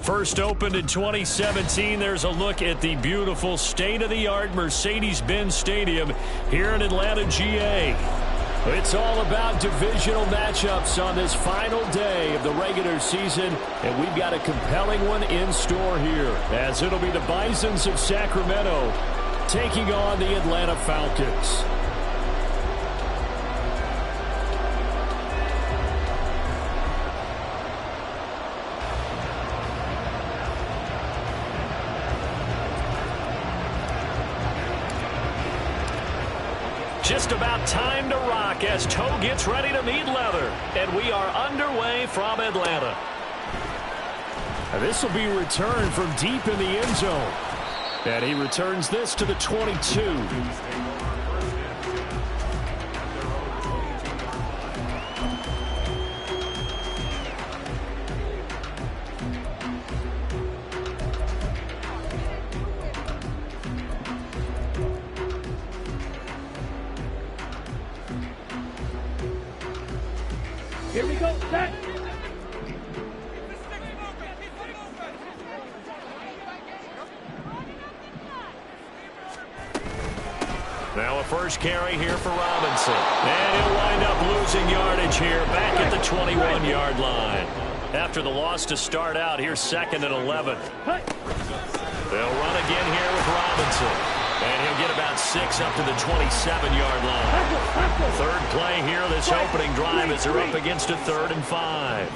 First opened in 2017, there's a look at the beautiful state-of-the-art Mercedes-Benz Stadium here in Atlanta, GA. It's all about divisional matchups on this final day of the regular season, and we've got a compelling one in store here, as it'll be the Bisons of Sacramento taking on the Atlanta Falcons. Just about time to rock as toe gets ready to meet leather. And we are underway from Atlanta. This will be returned from deep in the end zone. And he returns this to the 22. Here we go, set. Now a first carry here for Robinson. And he'll wind up losing yardage here back at the 21-yard line. After the loss to start out, here's 2nd and 11. They'll run again here with Robinson. And he'll get about 6 up to the 27-yard line. Third play here this opening drive as they're up against a 3rd and 5.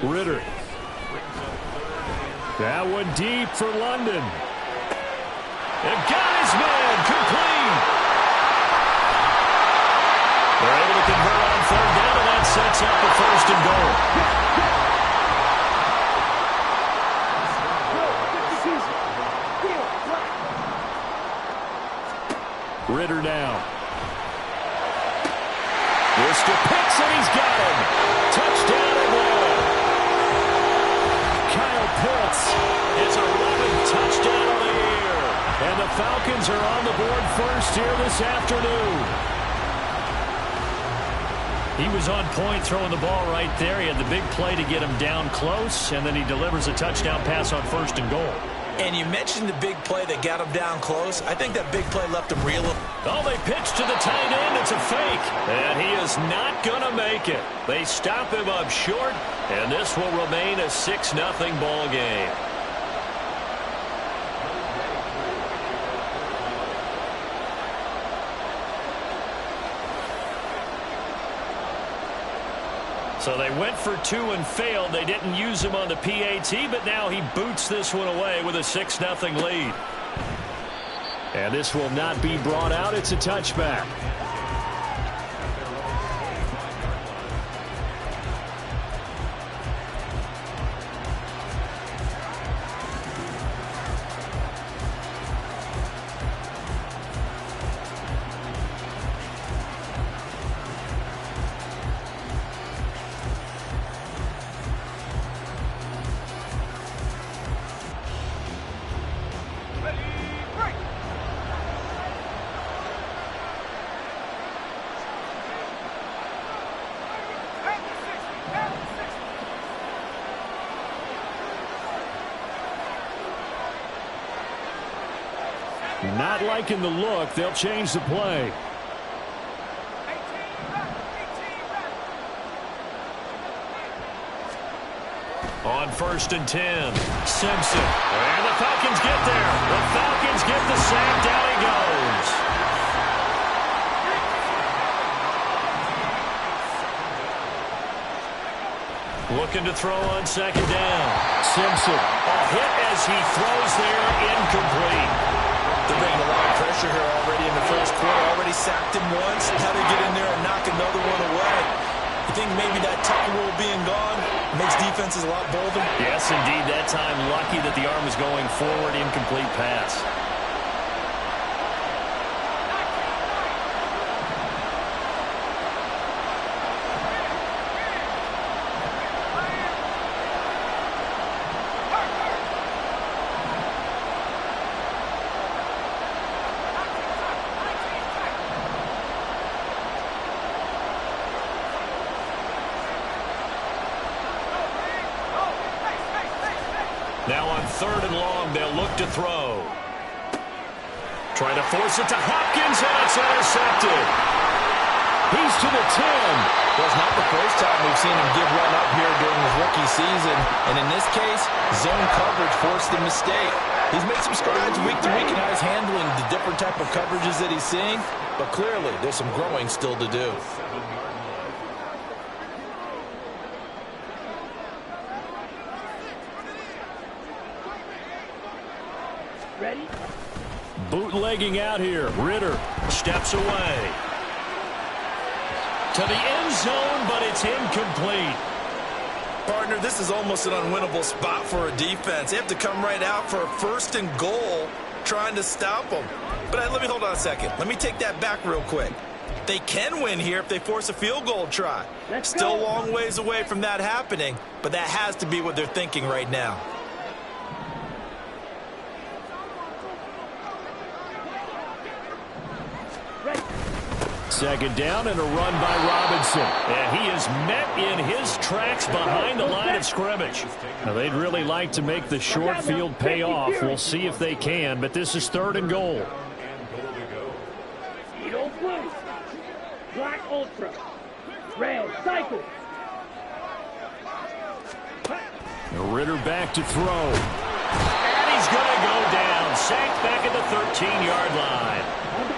Ritter. That one deep for London. And got his man complete. They're able to convert on 3rd down, and that sets up the 1st and goal. Ritter now. This to Pitts, and he's got him. Touchdown Atlanta. Kyle Pitts is 11th touchdown of the year. And the Falcons are on the board first here this afternoon. He was on point throwing the ball right there. He had the big play to get him down close, and then he delivers a touchdown pass on 1st and goal. And you mentioned the big play that got him down close. I think that big play left him reeling. Oh, they pitch to the tight end. It's a fake. And he is not going to make it. They stop him up short, and this will remain a 6-0 ball game. So they went for 2 and failed. They didn't use him on the PAT, but now he boots this one away with a 6-0 lead. And this will not be brought out. It's a touchback. Not liking the look. They'll change the play. On 1st and 10, Simpson. And the Falcons get there. The Falcons get the sack. Down he goes. Looking to throw on 2nd down. Simpson. A hit as he throws there. Incomplete. They're bringing a lot of pressure here already in the first quarter. Already sacked him once. How they get in there and knock another one away. I think maybe that tackle rule being gone makes defenses a lot bolder. Yes, indeed. That time lucky that the arm was going forward. Incomplete pass. Now on 3rd and long, they'll look to throw. Trying to force it to Hopkins, and it's intercepted. He's to the 10. Well, it's not the first time we've seen him give one up here during his rookie season. And in this case, zone coverage forced the mistake. He's made some strides week to week in how he's handling the different type of coverages that he's seeing. But clearly, there's some growing still to do. Ready? Bootlegging out here. Ritter steps away. To the end zone, but it's incomplete. Partner, this is almost an unwinnable spot for a defense. They have to come right out for a 1st and goal trying to stop them. But let me hold on a second. Let me take that back real quick. They can win here if they force a field goal try. Still a long ways away from that happening, but that has to be what they're thinking right now. Second down and a run by Robinson. And he is met in his tracks behind the line of scrimmage. Now, they'd really like to make the short field pay off. We'll see if they can, but this is 3rd and goal. Edo blue. Black ultra. Red cycle. Ritter back to throw. And he's going to go down. Sacked back at the 13-yard line.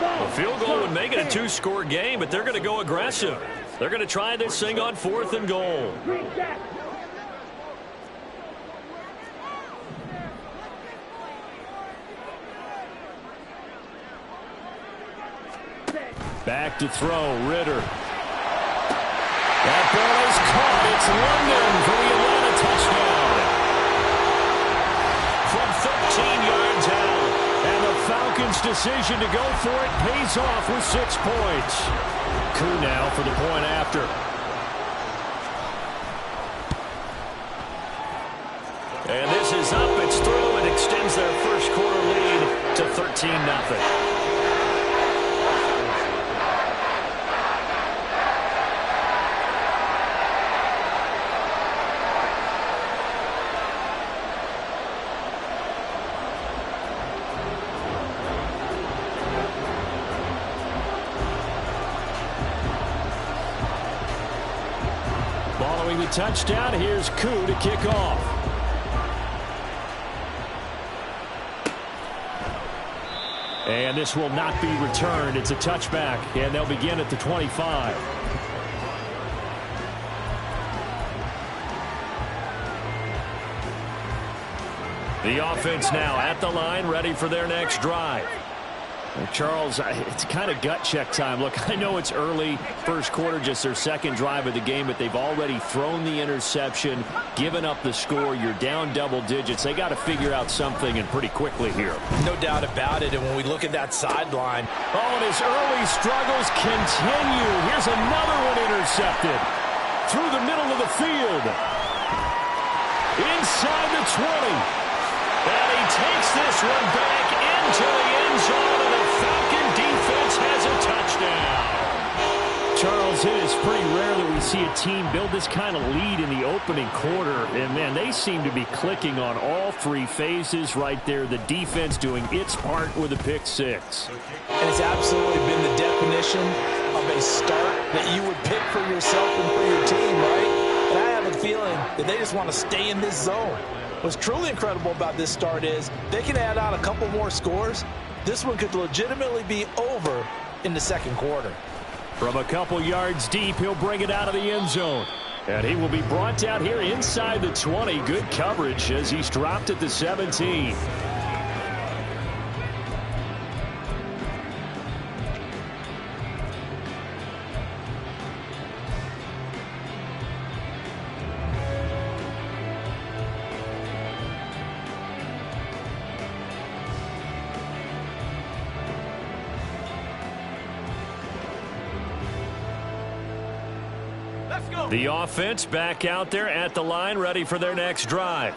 A field goal would make it a 2-score game, but they're going to go aggressive. They're going to try this thing on 4th and goal. Back to throw, Ritter. That ball is caught. It's London for the Atlanta touchdown. From 13 yards out. And the Falcons' decision to go for it pays off with 6 points. Koo now for the point after. And this is up. It's through. It extends their first quarter lead to 13-0. Following the touchdown, here's Koo to kick off. And this will not be returned. It's a touchback, and they'll begin at the 25. The offense now at the line, ready for their next drive. Well, Charles, it's kind of gut check time. Look, I know it's early, first quarter, just their second drive of the game, but they've already thrown the interception, given up the score. You're down double digits. They got to figure out something, and pretty quickly here. No doubt about it, and when we look at that sideline. Oh, and his early struggles continue. Here's another one intercepted. Through the middle of the field. Inside the 20. And he takes this one back into the end zone, and the Falcon defense has a touchdown. Charles, it is pretty rare that we see a team build this kind of lead in the opening quarter. And, man, they seem to be clicking on all 3 phases right there. The defense doing its part with a pick 6. And it's absolutely been the definition of a start that you would pick for yourself and for your team, right? And I have a feeling that they just want to stay in this zone. What's truly incredible about this start is they can add on a couple more scores. This one could legitimately be over in the second quarter. From a couple yards deep, he'll bring it out of the end zone. And he will be brought down here inside the 20. Good coverage as he's dropped at the 17. The offense back out there at the line, ready for their next drive.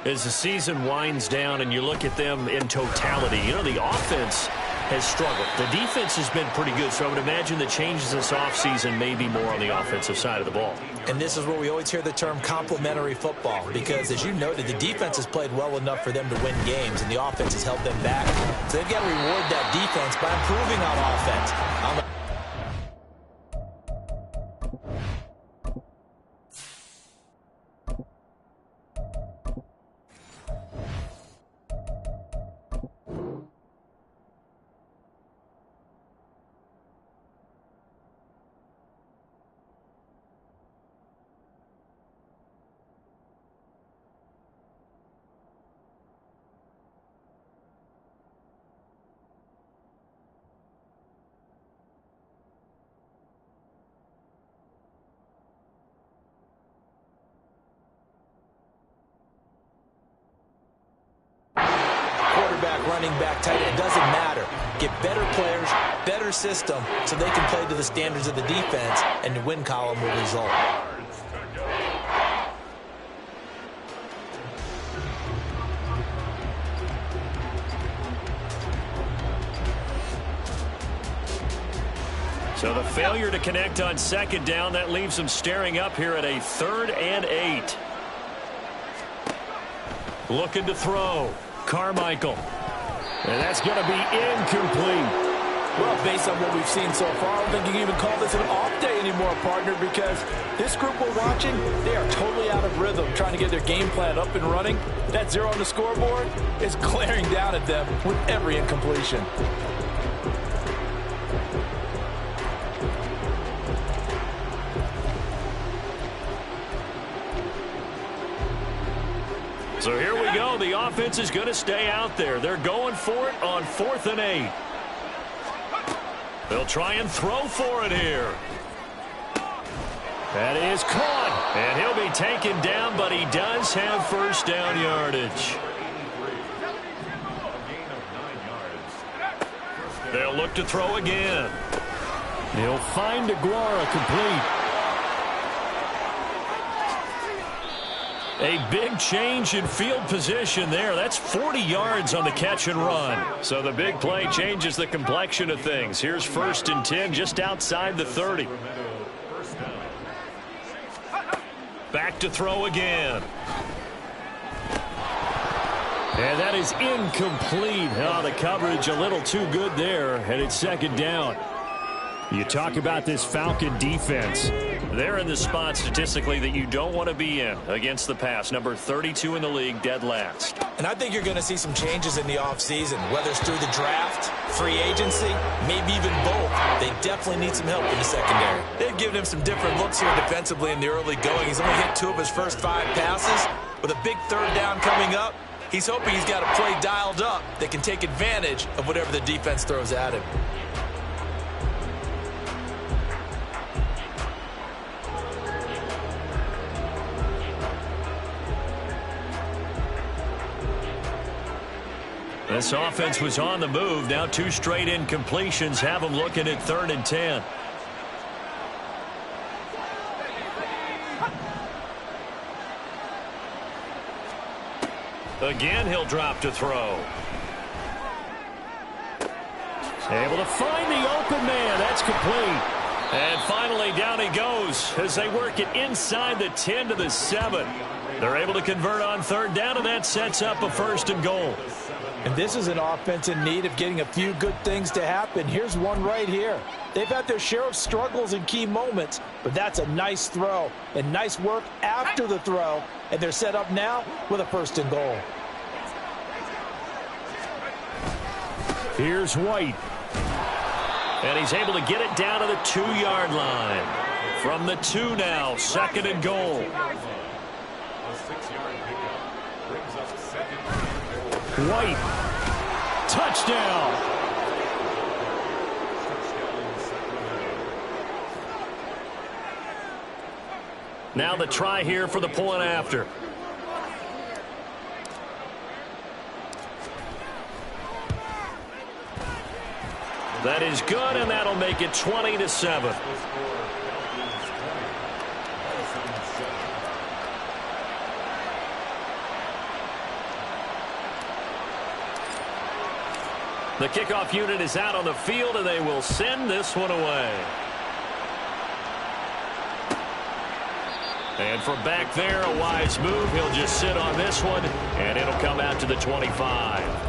As the season winds down and you look at them in totality, you know, the offense has struggled. The defense has been pretty good, so I would imagine the changes this offseason may be more on the offensive side of the ball. And this is where we always hear the term complementary football, because, as you noted, the defense has played well enough for them to win games, and the offense has held them back. So they've got to reward that defense by improving on offense. Running back, tight end, doesn't matter. Get better players, better system, so they can play to the standards of the defense, and the win column will result. So the failure to connect on second down, that leaves them staring up here at a 3rd and 8. Looking to throw. Carmichael. And that's going to be incomplete. Well, based on what we've seen so far, I don't think you can even call this an off day anymore, partner, because this group we're watching, they are totally out of rhythm, trying to get their game plan up and running. That 0 on the scoreboard is glaring down at them with every incompletion. So here we go. The offense is going to stay out there. They're going for it on 4th and 8. They'll try and throw for it here. That is caught. And he'll be taken down, but he does have first down yardage. They'll look to throw again. He'll find Aguara complete. A big change in field position there. That's 40 yards on the catch and run. So the big play changes the complexion of things. Here's 1st and 10 just outside the 30. Back to throw again. And that is incomplete. Oh, the coverage a little too good there, and it's 2nd down. You talk about this Falcon defense. They're in the spot statistically that you don't want to be in against the pass. Number 32 in the league, dead last. And I think you're going to see some changes in the offseason, whether it's through the draft, free agency, maybe even both. They definitely need some help in the secondary. They've given him some different looks here defensively in the early going. He's only hit 2 of his first 5 passes. With a big 3rd down coming up, he's hoping he's got a play dialed up that can take advantage of whatever the defense throws at him. This offense was on the move. Now 2 straight incompletions have them looking at 3rd and 10. Again, he'll drop to throw. Able to find the open man. That's complete. And finally, down he goes as they work it inside the 10 to the 7. They're able to convert on 3rd down, and that sets up a 1st and goal. And this is an offense in need of getting a few good things to happen. Here's one right here. They've had their share of struggles in key moments, but that's a nice throw and nice work after the throw. And they're set up now with a 1st and goal. Here's White. And he's able to get it down to the 2-yard line. From the 2 now, 2nd and goal. White. Touchdown. Now the try here for the point after. That is good, and that'll make it 20-7. The kickoff unit is out on the field, and they will send this one away. And from back there, a wise move. He'll just sit on this one, and it'll come out to the 25.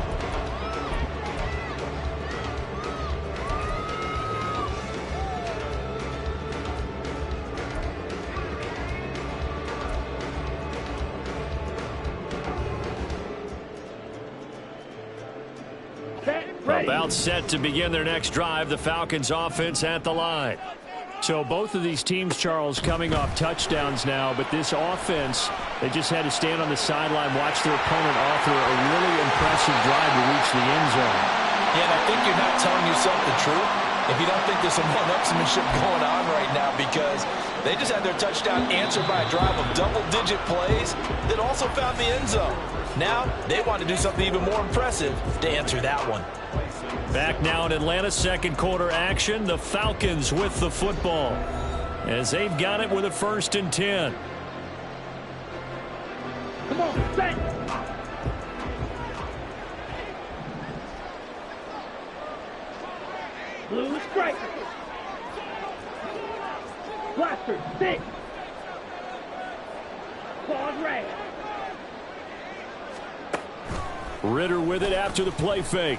About set to begin their next drive. The Falcons offense at the line. So both of these teams, Charles, coming off touchdowns now, but this offense, they just had to stand on the sideline, watch their opponent offer a really impressive drive to reach the end zone. Yeah, and I think you're not telling yourself the truth if you don't think there's some one-upsmanship going on right now, because they just had their touchdown answered by a drive of double-digit plays that also found the end zone. Now they want to do something even more impressive to answer that one. Back now in Atlanta, second quarter action. The Falcons with the football as they've got it with a 1st and 10. Come on, set. Blue striker. Blaster, stick. Claws red. Ritter with it after the play fake.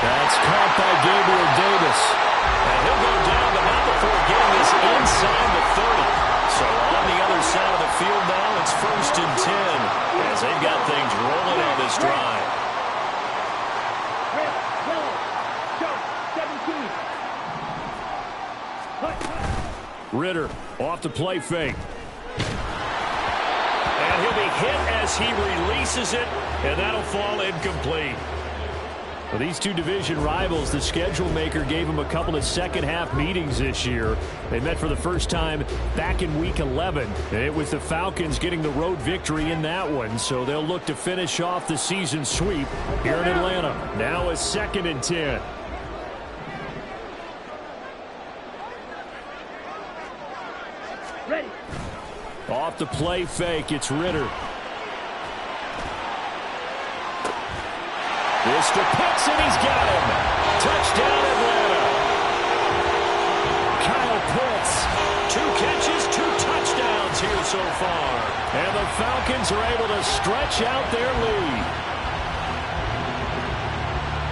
That's caught by Gabriel Davis. And he'll go down, but not before getting this inside the 30. So on the other side of the field now, it's 1st and 10 as they've got things rolling on this drive. Red, yellow, sharp, 17. Ritter off the play fake. And he'll be hit as he releases it, and that'll fall incomplete. Well, these two division rivals, the schedule maker gave them a couple of second-half meetings this year. They met for the first time back in Week 11. And it was the Falcons getting the road victory in that one, so they'll look to finish off the season sweep here in Atlanta. Now a 2nd and 10. Ready. Off the play fake, it's Ritter. Mr. Pitts, and he's got him. Touchdown, Atlanta. Kyle Pitts. 2 catches, 2 touchdowns here so far. And the Falcons are able to stretch out their lead.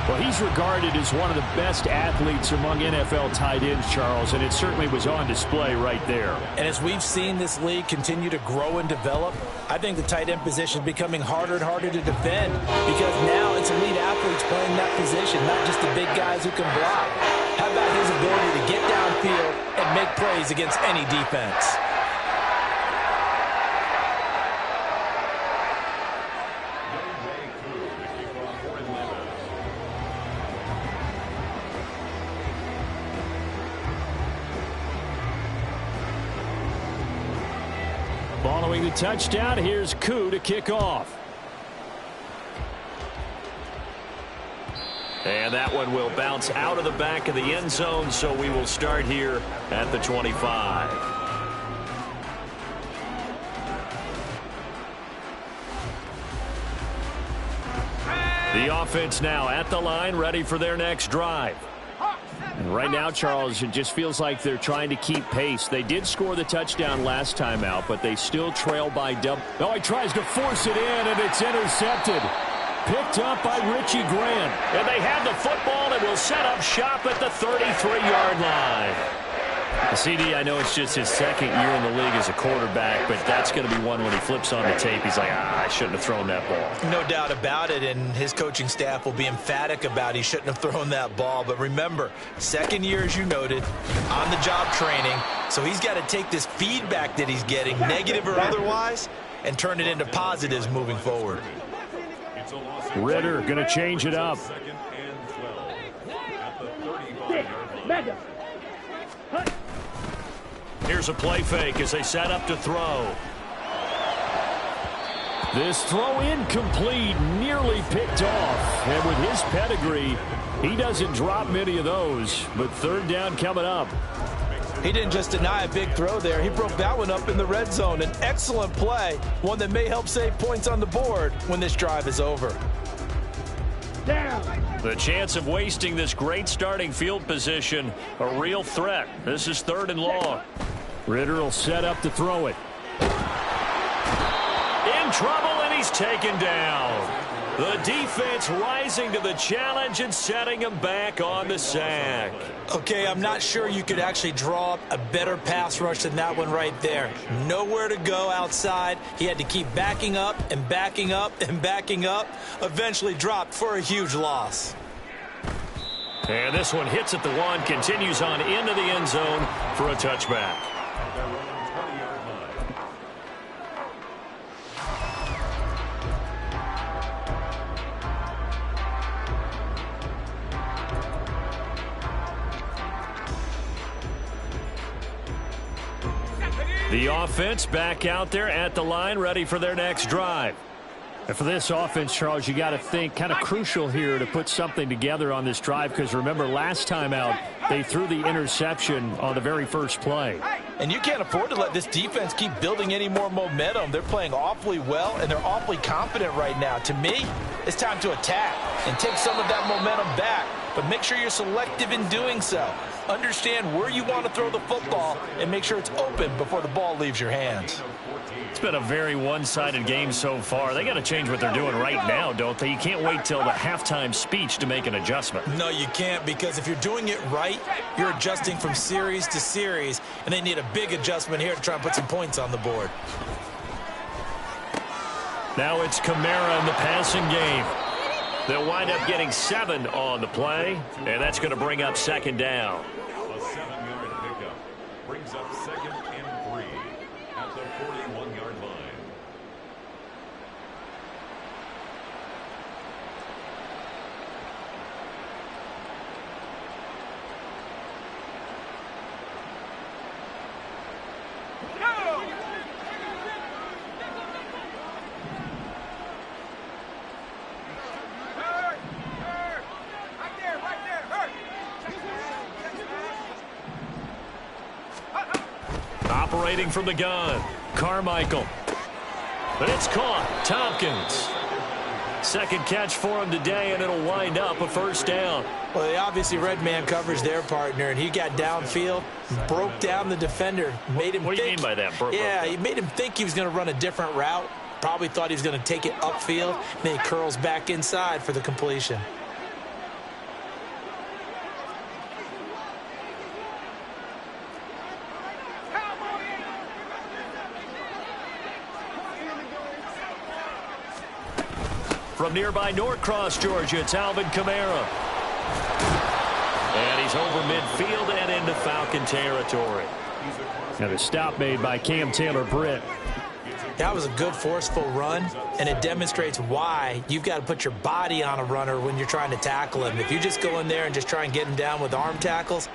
Well, he's regarded as one of the best athletes among NFL tight ends, Charles, and it certainly was on display right there. And as we've seen this league continue to grow and develop, I think the tight end position is becoming harder and harder to defend, because now it's elite athletes playing that position, not just the big guys who can block. How about his ability to get downfield and make plays against any defense? Following the touchdown, here's Koo to kick off. And that one will bounce out of the back of the end zone, so we will start here at the 25. The offense now at the line, ready for their next drive. And right now, Charles, it just feels like they're trying to keep pace. They did score the touchdown last time out, but they still trail by double. Oh, he tries to force it in, and it's intercepted. Picked up by Richie Grant. And they have the football and will set up shop at the 33-yard line. CD, I know it's just his 2nd year in the league as a quarterback, but that's going to be one when he flips on the tape. He's like, I shouldn't have thrown that ball. No doubt about it, and his coaching staff will be emphatic about he shouldn't have thrown that ball. But remember, 2nd year, as you noted, on-the-job training, so he's got to take this feedback that he's getting, negative or otherwise, and turn it into positives moving forward. Ritter going to change it up. Mega. Here's a play fake as they set up to throw. This throw incomplete, nearly picked off. And with his pedigree, he doesn't drop many of those. But 3rd down coming up. He didn't just deny a big throw there. He broke that one up in the red zone. An excellent play, one that may help save points on the board when this drive is over. Down. The chance of wasting this great starting field position, a real threat. This is 3rd and long. Ritter will set up to throw it. In trouble, and he's taken down. The defense rising to the challenge and setting him back on the sack. Okay, I'm not sure you could actually draw up a better pass rush than that one right there. Nowhere to go outside. He had to keep backing up and backing up and backing up. Eventually dropped for a huge loss. And this one hits at the 1, continues on into the end zone for a touchback. The offense back out there at the line, ready for their next drive. And for this offense, Charles, you got to think kind of crucial here to put something together on this drive, because remember last time out they threw the interception on the very first play. And you can't afford to let this defense keep building any more momentum. They're playing awfully well, and they're awfully confident right now. To me, it's time to attack and take some of that momentum back, but make sure you're selective in doing so. Understand where you want to throw the football and make sure it's open before the ball leaves your hands. It's been a very one-sided game so far. They got to change what they're doing right now, don't they? You can't wait till the halftime speech to make an adjustment. No, you can't, because if you're doing it right, you're adjusting from series to series, and they need a big adjustment here to try and put some points on the board. Now it's Kamara in the passing game. They'll wind up getting 7 on the play, and that's going to bring up 2nd down. A 7-yard pickup brings up 2nd and 3 at the 41-yard line. Operating from the gun, Carmichael. But it's caught. Tompkins. 2nd catch for him today, and it'll wind up a 1st down. Well, they obviously red man coverage their partner, and he got downfield, broke down the defender, made him What do you mean by that? Yeah, he made him think he was going to run a different route. Probably thought he was going to take it upfield, and then he curls back inside for the completion. From nearby Norcross, Georgia, it's Alvin Kamara. And he's over midfield and into Falcon territory. And a stop made by Cam Taylor-Britt. That was a good forceful run, and it demonstrates why you've got to put your body on a runner when you're trying to tackle him. If you just go in there and just try and get him down with arm tackles,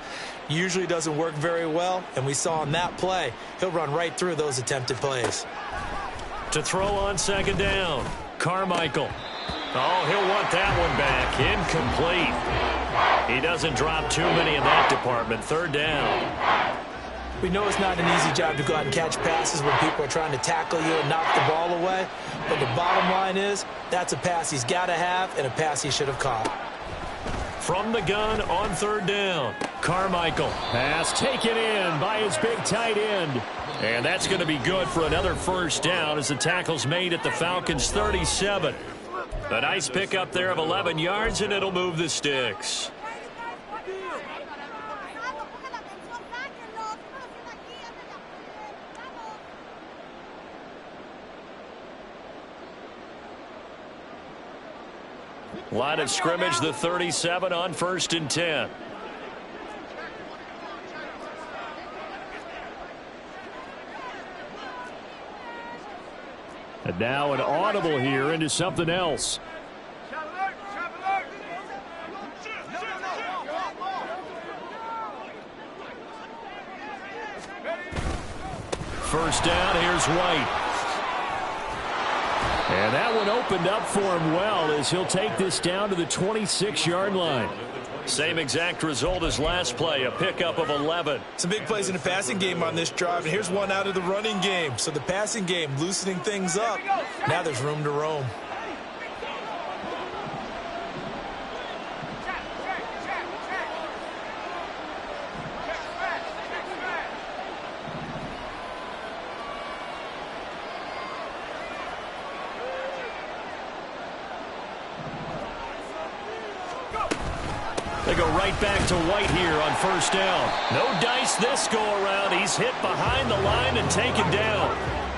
usually doesn't work very well, and we saw in that play, he'll run right through those attempted plays. To throw on 2nd down, Carmichael. Oh, he'll want that one back. Incomplete. He doesn't drop too many in that department. 3rd down. We know it's not an easy job to go out and catch passes when people are trying to tackle you and knock the ball away. But the bottom line is, that's a pass he's got to have and a pass he should have caught. From the gun on 3rd down, Carmichael. Pass taken in by his big tight end. And that's going to be good for another 1st down as the tackle's made at the Falcons' 37. A nice pickup there of 11 yards, and it'll move the sticks. Line of scrimmage, the 37 on 1st and 10. And now an audible here into something else. First down, here's White. And that one opened up for him well as he'll take this down to the 26-yard line. Same exact result as last play, a pickup of 11. Some big plays in the passing game on this drive, and here's one out of the running game. So the passing game loosening things up. Now there's room to roam. right back to White here on first down. No dice this go-around. He's hit behind the line and taken down.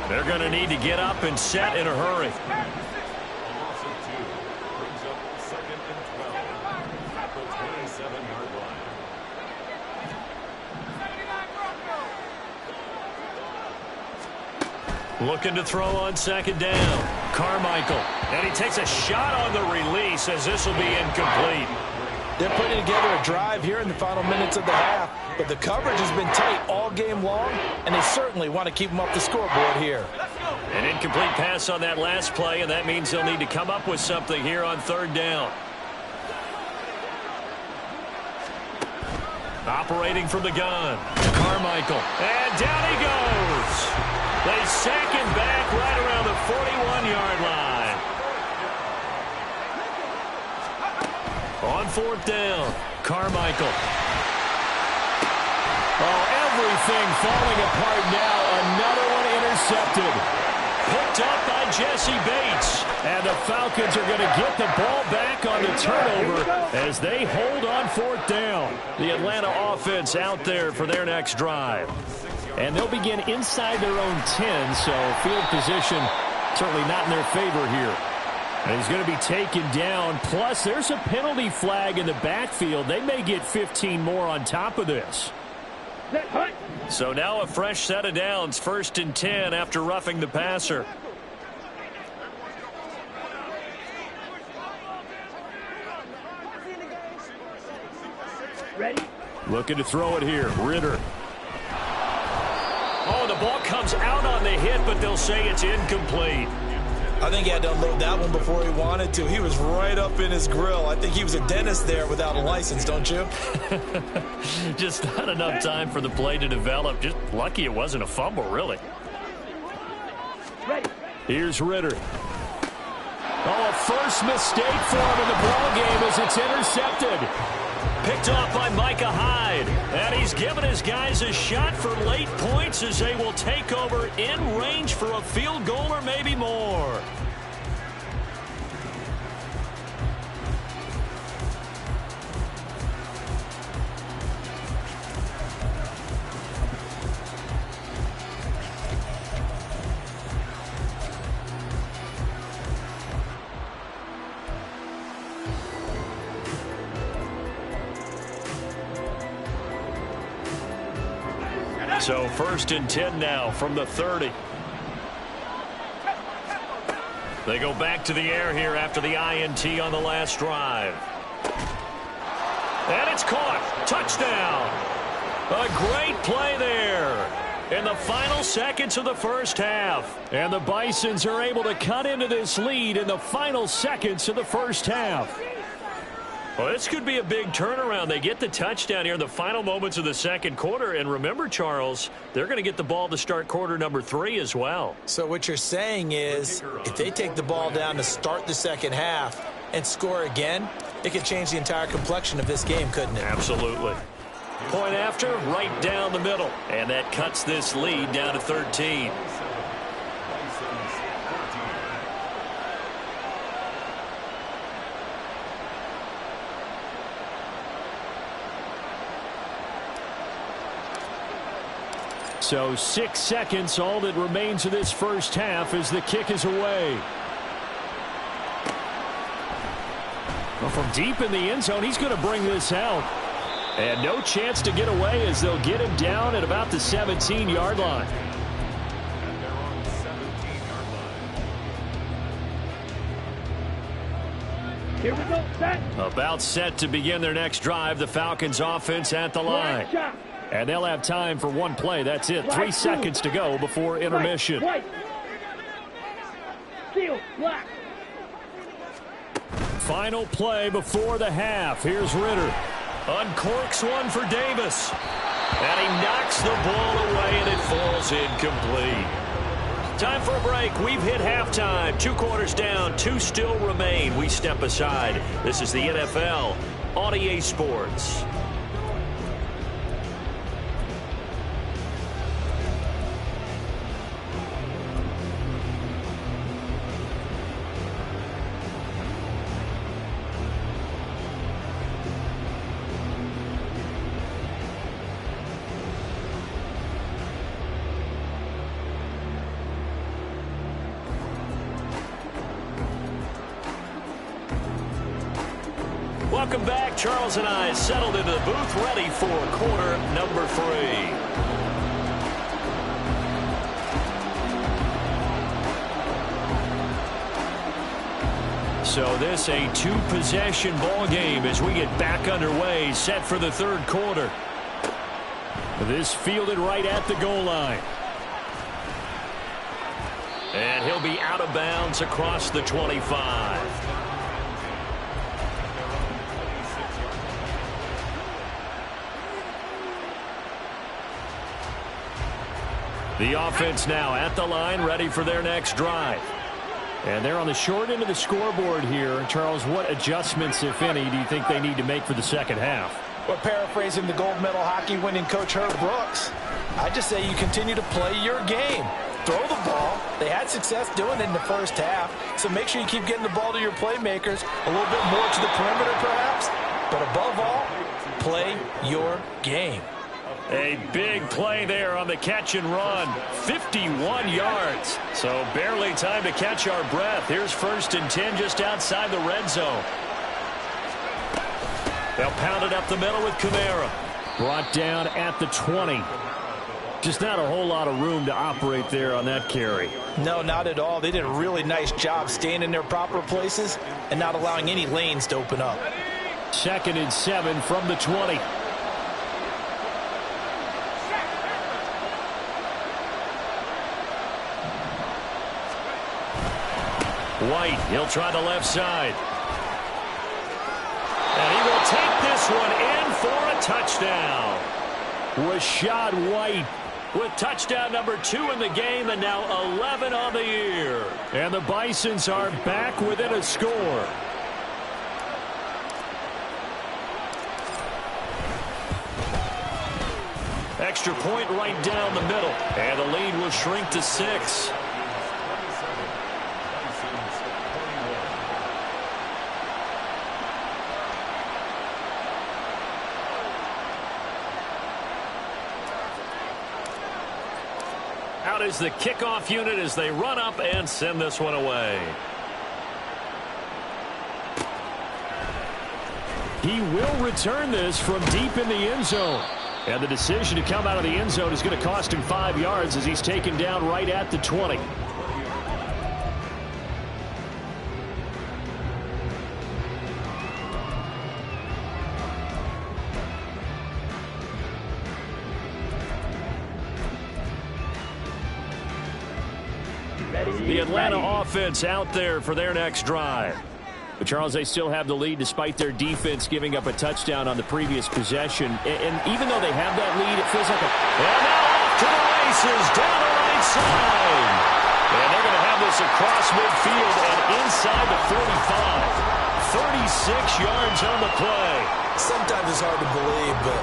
They're going to need to get up and set in a hurry. Loss of 2 brings up 2nd and 12 at the 27-yard line. Looking to throw on second down. Carmichael. And he takes a shot on the release as this will be incomplete. They're putting together a drive here in the final minutes of the half, but the coverage has been tight all game long, and they certainly want to keep them off the scoreboard here. An incomplete pass on that last play, and that means they'll need to come up with something here on third down. Operating from the gun. Carmichael. And down he goes. They sack him back right around the 41-yard line. On fourth down, Carmichael. Oh, everything falling apart now. Another one intercepted. Picked up by Jesse Bates. And the Falcons are going to get the ball back on the turnover as they hold on fourth down. The Atlanta offense out there for their next drive. And they'll begin inside their own 10, so field position certainly not in their favor here. And he's going to be taken down. Plus, there's a penalty flag in the backfield. They may get 15 more on top of this. So now a fresh set of downs. 1st and 10 after roughing the passer. Ready? Looking to throw it here. Ritter. Oh, the ball comes out on the hit, but they'll say it's incomplete. I think he had to unload that one before he wanted to. He was right up in his grill. I think he was a dentist there without a license, don't you? Just not enough time for the play to develop. Just lucky it wasn't a fumble, really. Ready? Here's Ritter. Oh, a first mistake for him in the ball game as it's intercepted. Picked off by Micah Hyde. And he's given his guys a shot for late points as they will take over in range for a field goal or maybe more. So 1st and 10 now from the 30. They go back to the air here after the INT on the last drive. And it's caught. Touchdown. A great play there in the final seconds of the first half. And the Bisons are able to cut into this lead in the final seconds of the first half. Well, this could be a big turnaround. They get the touchdown here in the final moments of the second quarter. And remember, Charles, they're going to get the ball to start quarter number 3 as well. So what you're saying is if they take the ball down to start the second half and score again, it could change the entire complexion of this game, couldn't it? Absolutely. Point after, right down the middle. And that cuts this lead down to 13. So 6 seconds, all that remains of this first half as the kick is away. Well, from deep in the end zone, he's going to bring this out. And no chance to get away as they'll get him down at about the 17-yard line. And they're on the 17-yard line. Here we go. Set. About set to begin their next drive. The Falcons offense at the line. Shot. And they'll have time for one play. That's it. 3 seconds to go before intermission. White. Seal. Black. Final play before the half. Here's Ritter. Uncorks one for Davis. And he knocks the ball away, and it falls incomplete. Time for a break. We've hit halftime. 2 quarters down. 2 still remain. We step aside. This is the NFL on EA Sports. Welcome back. Charles and I settled into the booth, ready for quarter number 3. So this a 2-possession ball game as we get back underway, set for the third quarter. This fielded right at the goal line. And he'll be out of bounds across the 25. The offense now at the line, ready for their next drive. And they're on the short end of the scoreboard here. Charles, what adjustments, if any, do you think they need to make for the second half? Well, paraphrasing the gold medal hockey winning coach Herb Brooks, I just say you continue to play your game. Throw the ball. They had success doing it in the first half, so make sure you keep getting the ball to your playmakers, a little bit more to the perimeter perhaps, but above all, play your game. A big play there on the catch and run. 51 yards. So barely time to catch our breath. Here's 1st and 10 just outside the red zone. They'll pound it up the middle with Kamara. Brought down at the 20. Just not a whole lot of room to operate there on that carry. No, not at all. They did a really nice job staying in their proper places and not allowing any lanes to open up. 2nd and 7 from the 20. White, he'll try the left side. And he will take this one in for a touchdown. Rashad White with touchdown number 2 in the game and now 11 on the year. And the Bisons are back within a score. Extra point right down the middle. And the lead will shrink to 6. Out is the kickoff unit as they run up and send this one away. He will return this from deep in the end zone. And the decision to come out of the end zone is going to cost him 5 yards as he's taken down right at the 20. The Atlanta offense out there for their next drive. But Charles, they still have the lead despite their defense giving up a touchdown on the previous possession. And even though they have that lead, it feels like a... And now off to the races down the right side. And they're going to have this across midfield and inside the 45. 36 yards on the play. Sometimes it's hard to believe, but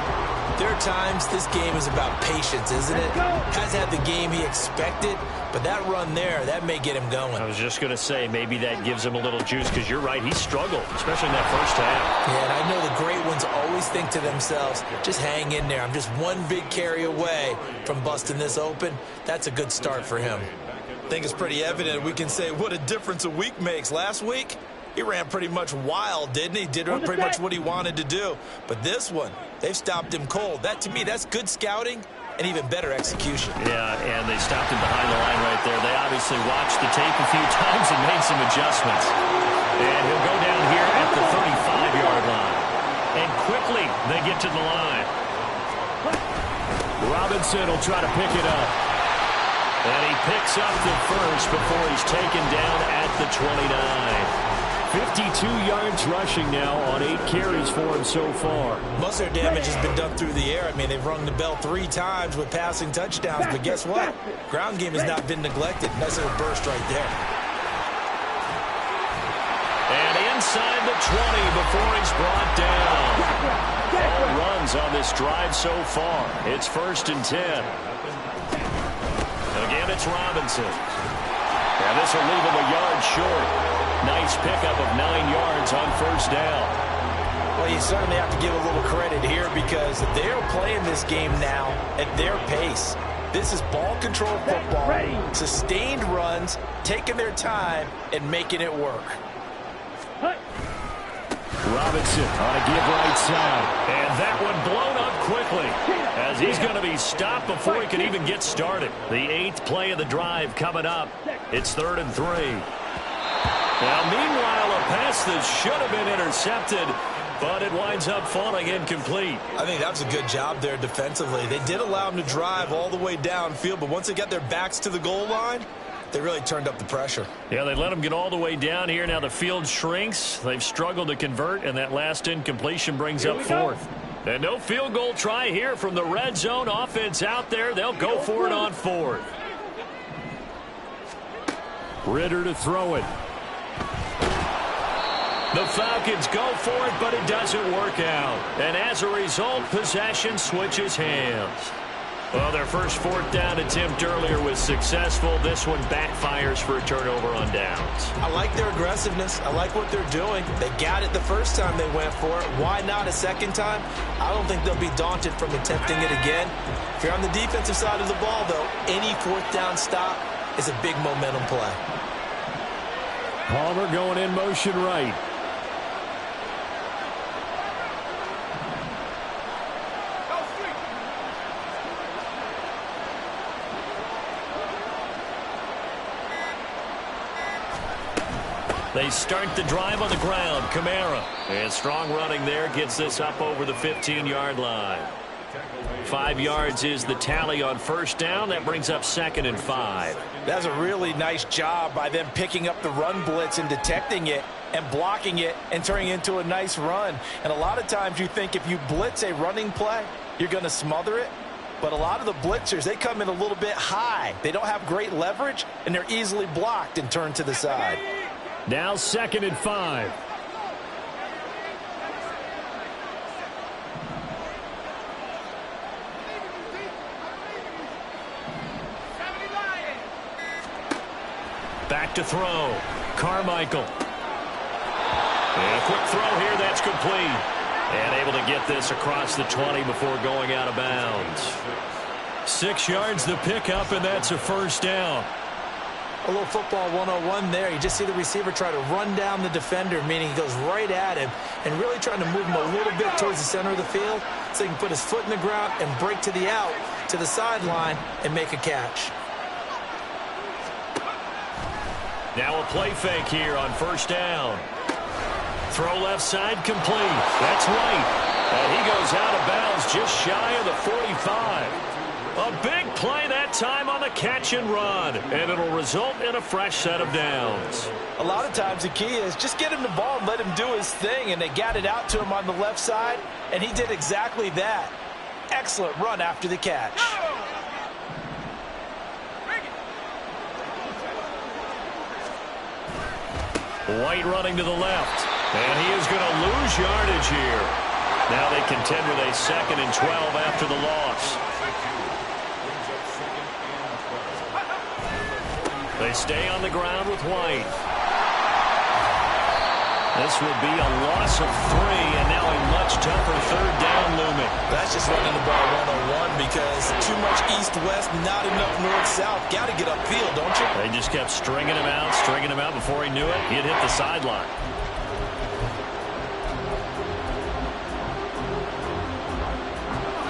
there are times this game is about patience, isn't it? Has had the game he expected, but that run there, that may get him going. I was just going to say, maybe that gives him a little juice, because you're right, he struggled, especially in that first half. Yeah, and I know the great ones always think to themselves, just hang in there. I'm just one big carry away from busting this open. That's a good start for him. I think it's pretty evident we can say what a difference a week makes. Last week, he ran pretty much wild, didn't he? Did pretty much what he wanted to do. But this one, they've stopped him cold. That, to me, that's good scouting and even better execution. Yeah, and they stopped him behind the line right there. They obviously watched the tape a few times and made some adjustments. And he'll go down here at the 35-yard line. And quickly, they get to the line. Robinson will try to pick it up. And he picks up the first before he's taken down at the 29. 52 yards rushing now on 8 carries for him so far. Most of their damage has been done through the air. I mean, they've rung the bell 3 times with passing touchdowns, but guess what? Ground game has not been neglected. Nice little burst right there. And inside the 20 before he's brought down. All runs on this drive so far. It's 1st and 10. Again, it's Robinson. And this will leave him a yard short. Nice pickup of 9 yards on 1st down. Well, you certainly have to give a little credit here because they're playing this game now at their pace. This is ball control football, sustained runs, taking their time and making it work. Robinson on a give right side. And that one blown up quickly as he's going to be stopped before he can even get started. The 8th play of the drive coming up. It's 3rd and 3. Now, meanwhile, a pass that should have been intercepted, but it winds up falling incomplete. I think that was a good job there defensively. They did allow him to drive all the way downfield, but once they got their backs to the goal line, they really turned up the pressure. Yeah, they let him get all the way down here. Now the field shrinks. They've struggled to convert, and that last incompletion brings up 4th. And no field goal try here from the red zone. Offense out there. They'll go for it on 4th. Ritter to throw it. The Falcons go for it, but it doesn't work out. And as a result, possession switches hands. Well, their first 4th down attempt earlier was successful. This one backfires for a turnover on downs. I like their aggressiveness. I like what they're doing. They got it the first time they went for it. Why not a second time? I don't think they'll be daunted from attempting it again. If you're on the defensive side of the ball, though, any 4th down stop is a big momentum play. Palmer going in motion right. They start the drive on the ground. Kamara. And strong running there gets this up over the 15-yard line. 5 yards is the tally on first down. That brings up 2nd and 5. That's a really nice job by them picking up the run blitz and detecting it and blocking it and turning it into a nice run. And a lot of times you think if you blitz a running play, you're going to smother it. But a lot of the blitzers, they come in a little bit high. They don't have great leverage, and they're easily blocked and turned to the side. Now 2nd and 5. Back to throw. Carmichael. And a quick throw here. That's complete. And able to get this across the 20 before going out of bounds. 6 yards the pickup, and that's a first down. A little football 101 there. You just see the receiver try to run down the defender, meaning he goes right at him and really trying to move him a little bit towards the center of the field so he can put his foot in the ground and break to the out, to the sideline, and make a catch. Now a play fake here on first down. Throw left side complete. That's White. And he goes out of bounds just shy of the 45. A big play that time on the catch and run. And it'll result in a fresh set of downs. A lot of times the key is just get him the ball and let him do his thing. And they got it out to him on the left side. And he did exactly that. Excellent run after the catch. White running to the left. And he is going to lose yardage here. Now they contend with a 2nd and 12 after the loss. They stay on the ground with White. This would be a loss of 3, and now a much tougher 3rd down looming. That's just running the ball 101 because too much east-west, not enough north-south. Got to get upfield, don't you? They just kept stringing him out before he knew it. He had hit the sideline.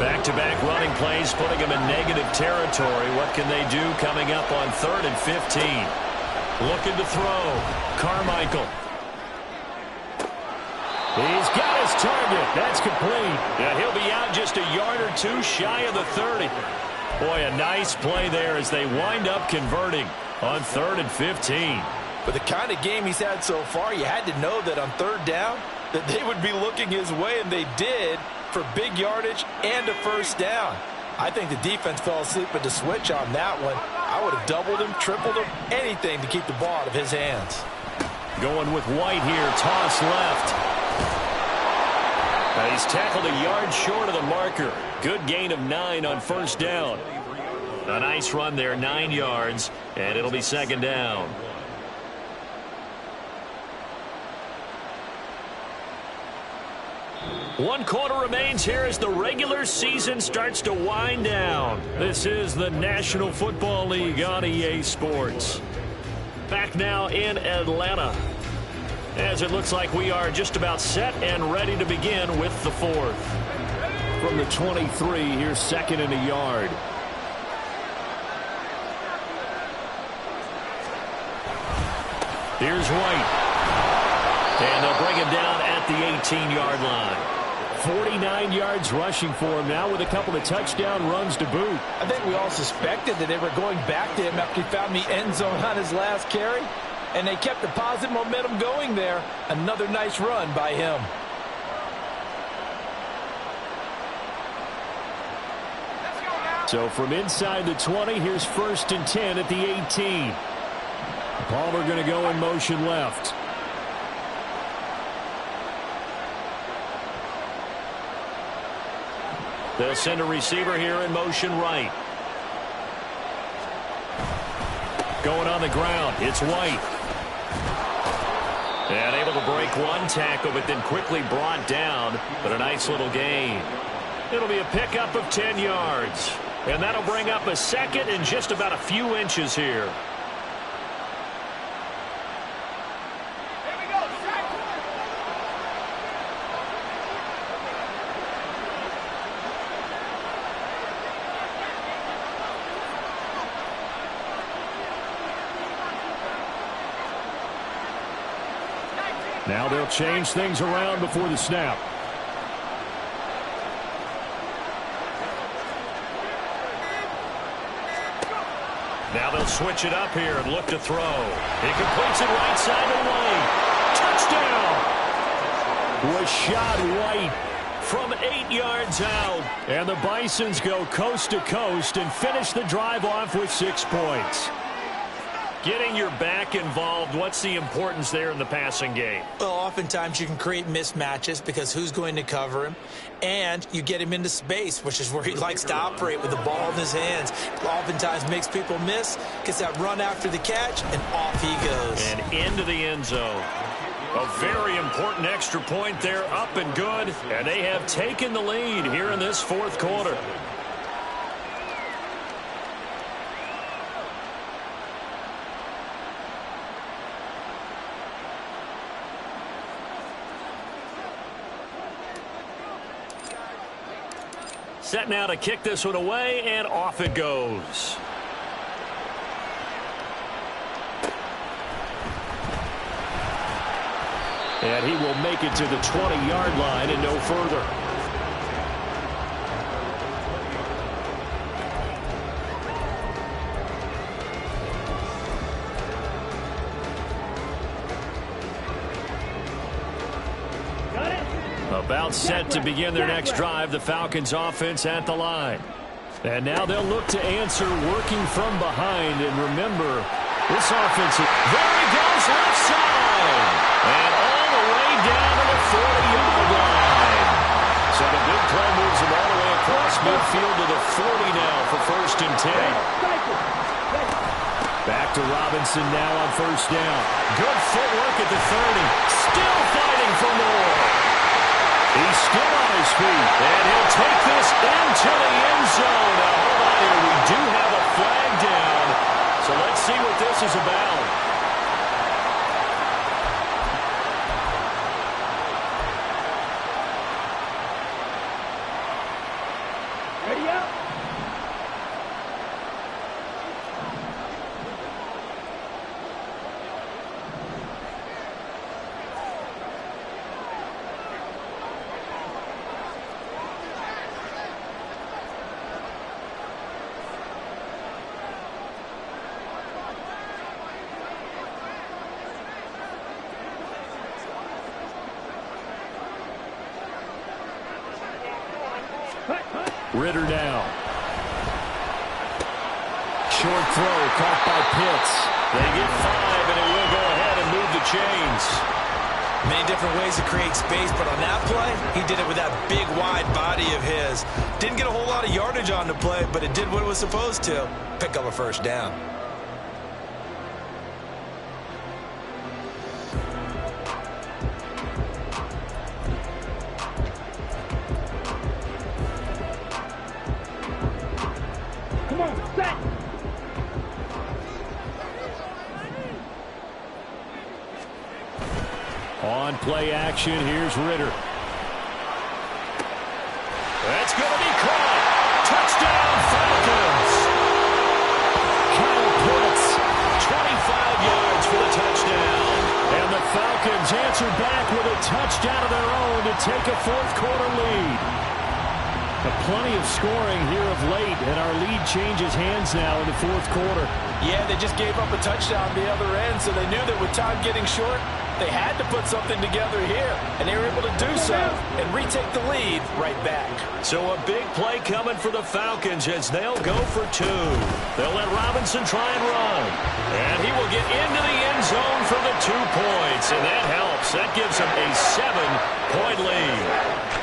Back-to-back running plays, putting him in negative territory. What can they do coming up on 3rd and 15? Looking to throw. Carmichael. He's got his target. That's complete. Yeah, he'll be out just a yard or 2 shy of the 30. Boy, a nice play there as they wind up converting on 3rd and 15. With the kind of game he's had so far, you had to know that on 3rd down that they would be looking his way, and they did, for big yardage and a first down. I think the defense fell asleep at the switch on that one. I would have doubled him, tripled him, anything to keep the ball out of his hands. Going with White here, toss left. And he's tackled a yard short of the marker. Good gain of 9 on first down. A nice run there, 9 yards, and it'll be 2nd down. One quarter remains here as the regular season starts to wind down. This is the National Football League on EA Sports. Back now in Atlanta. As it looks like we are just about set and ready to begin with the fourth. From the 23, here's second and a yard. Here's White. And they'll bring him down at the 18-yard line. 49 yards rushing for him now with a couple of touchdown runs to boot. I think we all suspected that they were going back to him after he found the end zone on his last carry. And they kept the positive momentum going there. Another nice run by him. So from inside the 20, here's first and 10 at the 18. Palmer going to go in motion left. They'll send a receiver here in motion right. Going on the ground, it's White. And able to break one tackle, but then quickly brought down. But a nice little gain. It'll be a pickup of 10 yards. And that'll bring up a second and just about a few inches here. Now they'll change things around before the snap. Now they'll switch it up here and look to throw. He completes it right side to White. Touchdown! Rashad White from 8 yards out. And the Bisons go coast to coast and finish the drive off with 6 points. Getting your back involved, what's the importance there in the passing game? Well, oftentimes you can create mismatches because who's going to cover him? And you get him into space, which is where he likes to operate with the ball in his hands. Oftentimes makes people miss, gets that run after the catch, and off he goes. And into the end zone. A very important extra point there, up and good. And they have taken the lead here in this fourth quarter. Set now to kick this one away, and off it goes. And he will make it to the 20-yard line and no further. About set to begin their next drive, the Falcons offense at the line. And now they'll look to answer working from behind. And remember, this offense, there he goes left side. And all the way down to the 40-yard line. So the big play moves him all the way across midfield to the 40 now for first and 10. Back to Robinson now on first down. Good footwork at the 30. Still fighting for more. He's still on his feet, and he'll take this into the end zone. Now, hold on here. We do have a flag down, so let's see what this is about. Ready up. Ritter now. Short throw caught by Pitts. They get 5, and it will go ahead and move the chains. Many different ways to create space, but on that play, he did it with that big, wide body of his. Didn't get a whole lot of yardage on the play, but it did what it was supposed to. Pick up a first down. Come on, set. On play action, here's Ritter. That's going to be caught. Touchdown, Falcons. Kyle Pitts, 25 yards for the touchdown. and the Falcons answer back with a touchdown of their own to take a fourth-quarter lead. Plenty of scoring here of late, and our lead changes hands now in the fourth quarter. Yeah, they just gave up a touchdown the other end, so they knew that with time getting short, they had to put something together here, and they were able to do so and retake the lead right back. So a big play coming for the Falcons as they'll go for two. They'll let Robinson try and run. And he will get into the end zone for the 2 points, and that helps. That gives them a 7-point lead.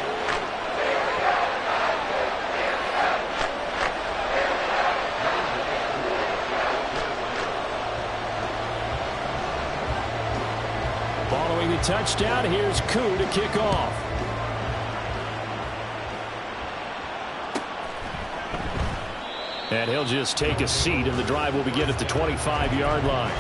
Following the touchdown, here's Koo to kick off. And he'll just take a seat, and the drive will begin at the 25-yard line.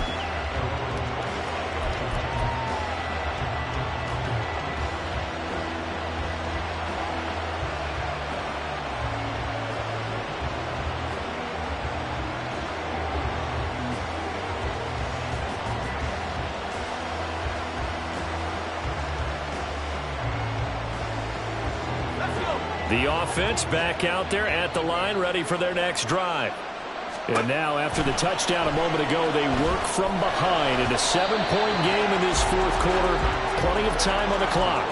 The offense back out there at the line, ready for their next drive. And now, after the touchdown a moment ago, they work from behind in a 7-point game in this fourth quarter. Plenty of time on the clock.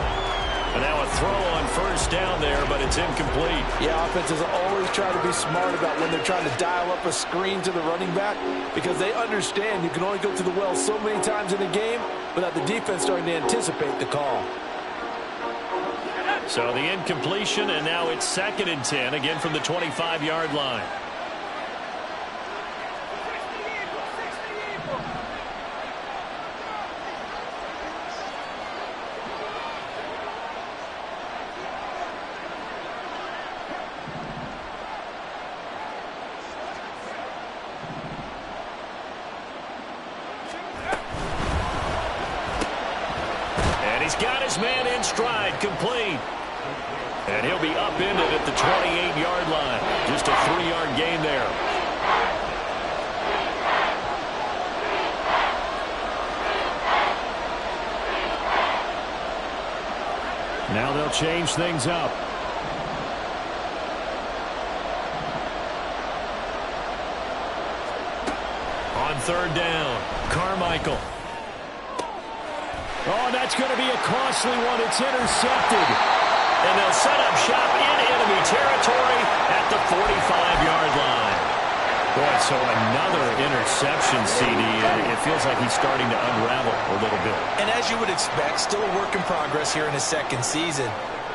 And now a throw on first down there, but it's incomplete. Yeah, offenses always try to be smart about when they're trying to dial up a screen to the running back, because they understand you can only go to the well so many times in the game without the defense starting to anticipate the call. So the incompletion, and now it's 2nd and 10, again from the 25-yard line. And he's got his man in stride, complete. And he'll be upended at the 28-yard line. Just a 3-yard gain there. Now they'll change things up. On 3rd down, Carmichael. Oh, that's going to be a costly one. It's intercepted. And they'll set up shop in enemy territory at the 45-yard line. Boy, so another interception, CD. It feels like he's starting to unravel a little bit. And as you would expect, still a work in progress here in his 2nd season.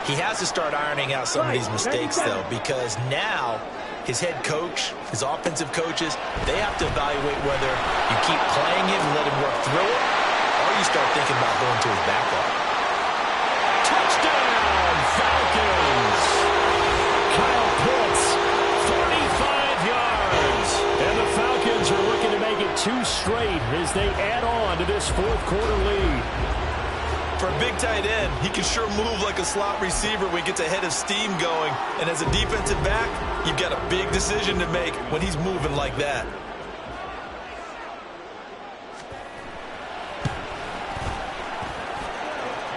He has to start ironing out some of these mistakes, though, because now his head coach, his offensive coaches, they have to evaluate whether you keep playing him and let him work through it, or you start thinking about going to his backup. Touchdown, Falcons! Kyle Pitts, 35 yards. And the Falcons are looking to make it 2 straight as they add on to this fourth-quarter lead. For a big tight end, he can sure move like a slot receiver when he gets a head of steam going. And as a defensive back, you've got a big decision to make when he's moving like that.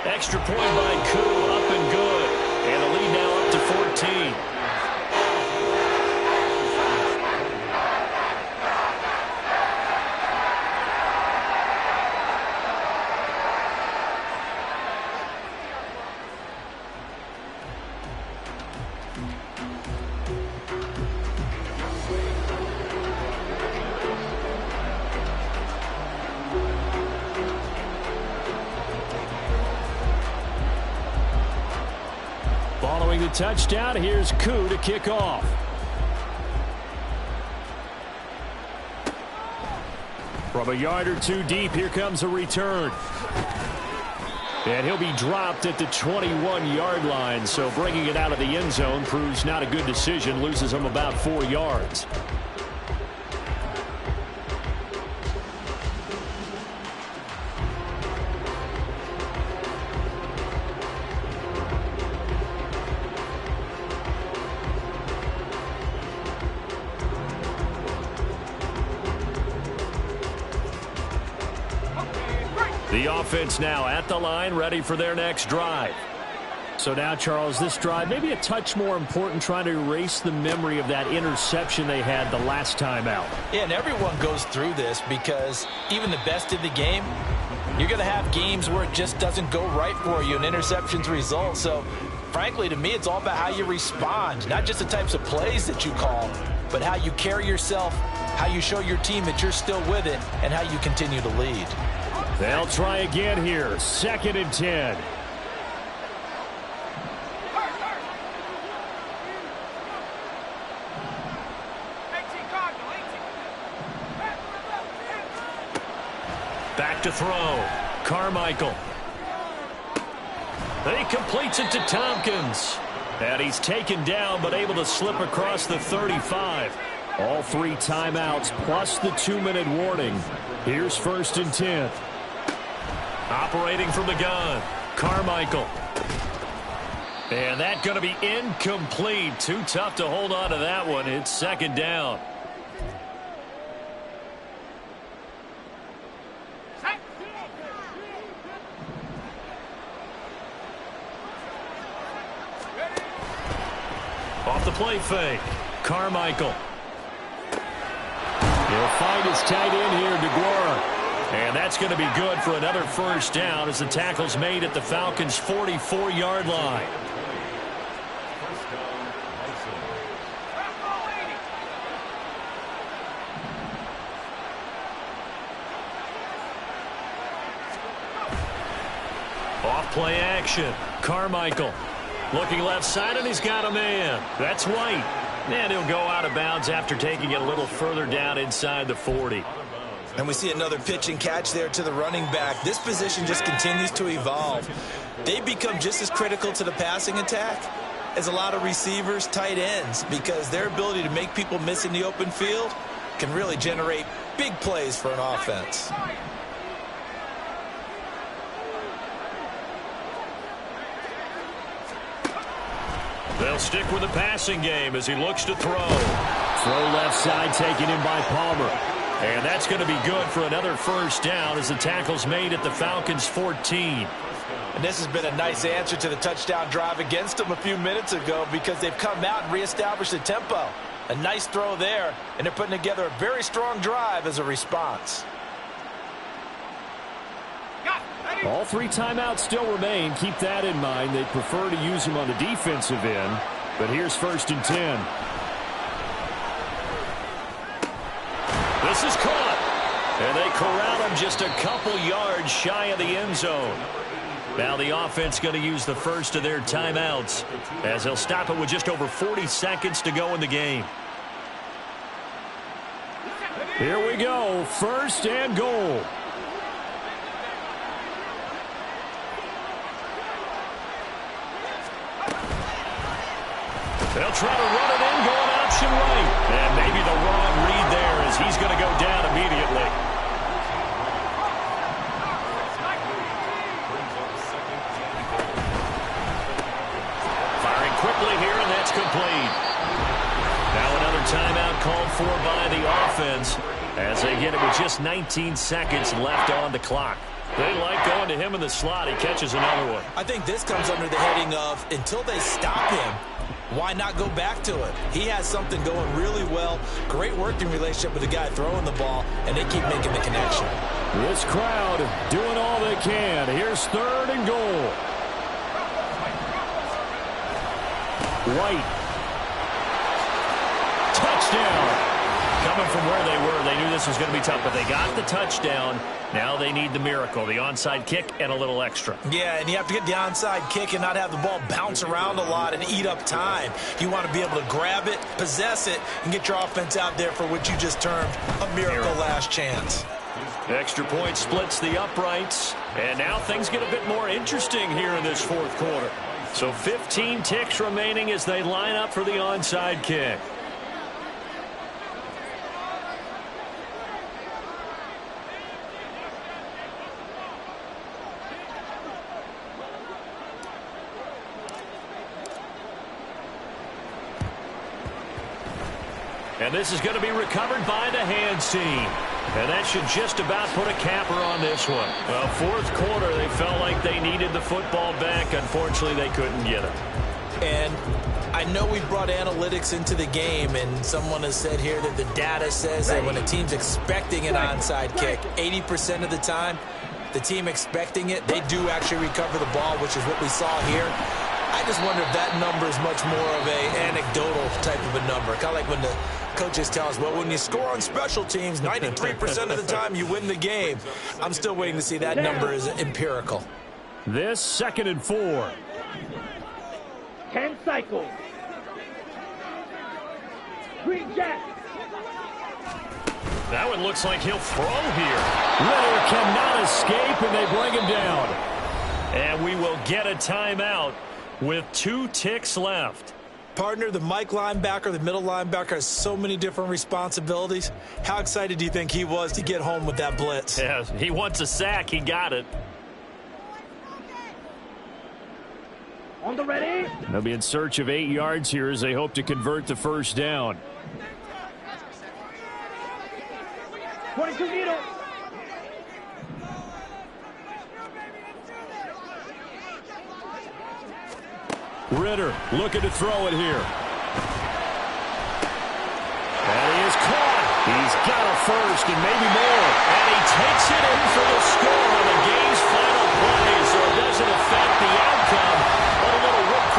Extra point by Koo, up and good. And the lead now up to 14. Following the touchdown, here's Koo to kick off. From a yard or 2 deep, here comes a return. And he'll be dropped at the 21-yard line, so bringing it out of the end zone proves not a good decision, loses him about 4 yards. The offense now at the line, ready for their next drive. So now, Charles, this drive maybe a touch more important, trying to erase the memory of that interception they had the last time out. Yeah, and everyone goes through this because even the best in the game, you're going to have games where it just doesn't go right for you and interceptions result. So, frankly, to me, it's all about how you respond, not just the types of plays that you call, but how you carry yourself, how you show your team that you're still with it, and how you continue to lead. They'll try again here, 2nd and 10. Back to throw. Carmichael. He completes it to Tompkins. And he's taken down but able to slip across the 35. All 3 timeouts plus the 2-minute warning. Here's 1st and 10. Operating from the gun. Carmichael. And that's going to be incomplete. Too tough to hold on to that one. It's 2nd down. Off the play fake. Carmichael. He'll find his tight end here, DeGuara. And that's going to be good for another 1st down as the tackle's made at the Falcons' 44-yard line. Off play action. Carmichael. Looking left side, and he's got a man. That's White. And he'll go out of bounds after taking it a little further down inside the 40. And we see another pitch and catch there to the running back. This position just continues to evolve. They become just as critical to the passing attack as a lot of receivers, tight ends, because their ability to make people miss in the open field can really generate big plays for an offense. They'll stick with the passing game as he looks to throw. Throw left side taken in by Palmer. And that's going to be good for another 1st down as the tackle's made at the Falcons' 14. And this has been a nice answer to the touchdown drive against them a few minutes ago because they've come out and reestablished the tempo. A nice throw there, and they're putting together a very strong drive as a response. All 3 timeouts still remain. Keep that in mind. They prefer to use them on the defensive end. But here's 1st and 10. This is caught. And they corral him just a couple yards shy of the end zone. Now the offense going to use the first of their timeouts as they'll stop it with just over 40 seconds to go in the game. Here we go. 1st and goal. They'll try to run it in, going option right. And maybe the wrong read there as he's going to go down immediately. Firing quickly here, and that's complete. Now another timeout called for by the offense as they get it with just 19 seconds left on the clock. They like going to him in the slot. He catches another one. I think this comes under the heading of until they stop him, why not go back to it? He has something going really well. Great working relationship with the guy throwing the ball, and they keep making the connection. This crowd doing all they can. Here's 3rd and goal. White. Touchdown. Coming from where they were, they knew this was going to be tough, but they got the touchdown. Now they need the miracle, the onside kick and a little extra. Yeah, and you have to get the onside kick and not have the ball bounce around a lot and eat up time. You want to be able to grab it, possess it, and get your offense out there for what you just termed a miracle last chance. Extra point splits the uprights, and now things get a bit more interesting here in this 4th quarter. So 15 ticks remaining as they line up for the onside kick. And this is going to be recovered by the hands team. And that should just about put a capper on this one. Well, fourth quarter, they felt like they needed the football back. Unfortunately, they couldn't get it. And I know we brought analytics into the game, and someone has said here that the data says that when a team's expecting an onside kick, 80% of the time, the team expecting it, they do actually recover the ball, which is what we saw here. I just wonder if that number is much more of a anecdotal type of a number. Kind of like when the coaches tell us, well, when you score on special teams, 93% of the time you win the game. I'm still waiting to see that number is empirical. This 2nd and 4. 10 cycles. Green Jack. Now it looks like he'll throw here. Ritter cannot escape, and they bring him down. And we will get a timeout with 2 ticks left. Partner, the Mike linebacker, the middle linebacker has so many different responsibilities. How excited do you think he was to get home with that blitz? Yeah, he wants a sack. He got it. On the ready. They'll be in search of 8 yards here as they hope to convert the first down. 22 needle. Ritter looking to throw it here. And he is caught. He's got a first and maybe more. And he takes it in for the